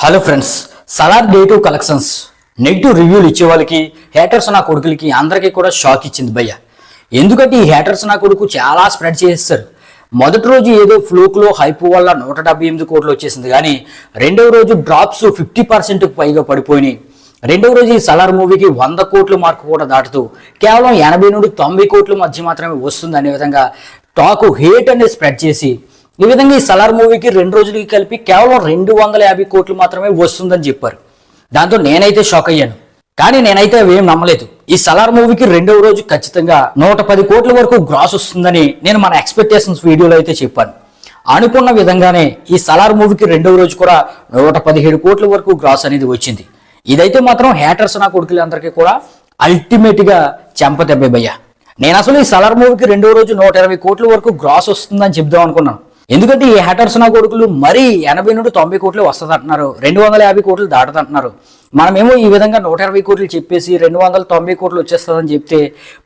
Hello friends, Salaar day 2 collections negative రివ్యూలు ఇచ్చే వాళ్ళకి, హేటర్స్ నా కొడుకులకి అందరికీ కూడా షాక్ ఇచ్చింది భయ్య. ఎందుకంటే ఈ హేటర్స్ నా కొడుకు చాలా స్ప్రెడ్ చేస్తారు. మొదటి రోజు ఏదో ఫ్లూక్లో హైప్ వల్ల 178 కోట్లు వచ్చేసింది, కానీ రెండవ రోజు డ్రాప్స్ 50% పైగా పడిపోయినాయి. రెండవ రోజు ఈ సలార్ మూవీకి 100 కోట్ల మార్కు కూడా దాటుతూ కేవలం 80 నుండి 90 కోట్ల మధ్య మాత్రమే వస్తుంది అనే విధంగా టాక్ హేట్ అనేది స్ప్రెడ్ చేసి, ఈ విధంగా ఈ సలార్ మూవీకి 2 రోజులకి కలిపి కేవలం 250 కోట్లు మాత్రమే వస్తుందని చెప్పారు. దాంతో నేనైతే షాక్ అయ్యాను, కానీ నేనైతే అవేం నమ్మలేదు. ఈ సలార్ మూవీకి రెండవ రోజు ఖచ్చితంగా 110 కోట్ల వరకు గ్రాస్ వస్తుందని నేను మన ఎక్స్పెక్టేషన్స్ వీడియోలో అయితే చెప్పాను. అనుకున్న విధంగానే ఈ సలార్ మూవీకి రెండవ రోజు కూడా 117 కోట్ల వరకు గ్రాస్ అనేది వచ్చింది. ఇదైతే మాత్రం హేటర్స్ నా కొడుకులందరికీ కూడా అల్టిమేట్ గా చెంపదెబ్బే భయ్య. నేను అసలు ఈ సలార్ మూవీకి రెండవ రోజు 120 కోట్ల వరకు గ్రాస్ వస్తుందని చెప్దాం అనుకున్నాను. ఎందుకంటే ఈ హేటర్స్ నా కొడుకులు మరీ 80 నుండి 90 కోట్లు వస్తుంది అంటున్నారు, 250 కోట్లు దాటదంటున్నారు. మనమేమో ఈ విధంగా 120 కోట్లు చెప్పేసి 290 కోట్లు వచ్చేస్తుందని చెప్తే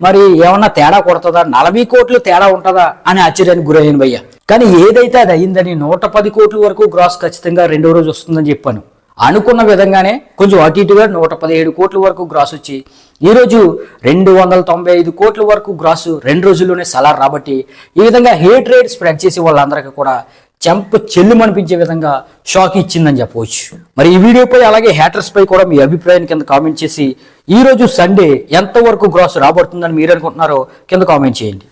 మరి ఏమన్నా తేడా కొడుతుందా, 40 కోట్లు తేడా ఉంటుందా అని ఆశ్చర్యానికి గురయ్యాను భయ్య. కానీ ఏదైతే అది అయ్యిందని 110 కోట్ల వరకు గ్రాస్ ఖచ్చితంగా రెండో రోజు వస్తుందని చెప్పాను. అనుకున్న విధంగానే కొంచెం అటు ఇటుగా 117 కోట్ల వరకు గ్రాస్ వచ్చి ఈరోజు 295 కోట్ల వరకు గ్రాస్ 2 రోజుల్లోనే సలార్ రాబట్టి ఈ విధంగా హేట్ రేట్ స్ప్రెడ్ చేసి వాళ్ళందరికీ కూడా చెంప చెల్లుమనిపించే విధంగా షాక్ ఇచ్చిందని చెప్పవచ్చు. మరి ఈ వీడియోపై అలాగే హేటర్స్ పై కూడా మీ అభిప్రాయం కింద కామెంట్ చేసి ఈ రోజు సండే ఎంతవరకు గ్రాస్ రాబడుతుందని మీరు అనుకుంటున్నారో కింద కామెంట్ చేయండి.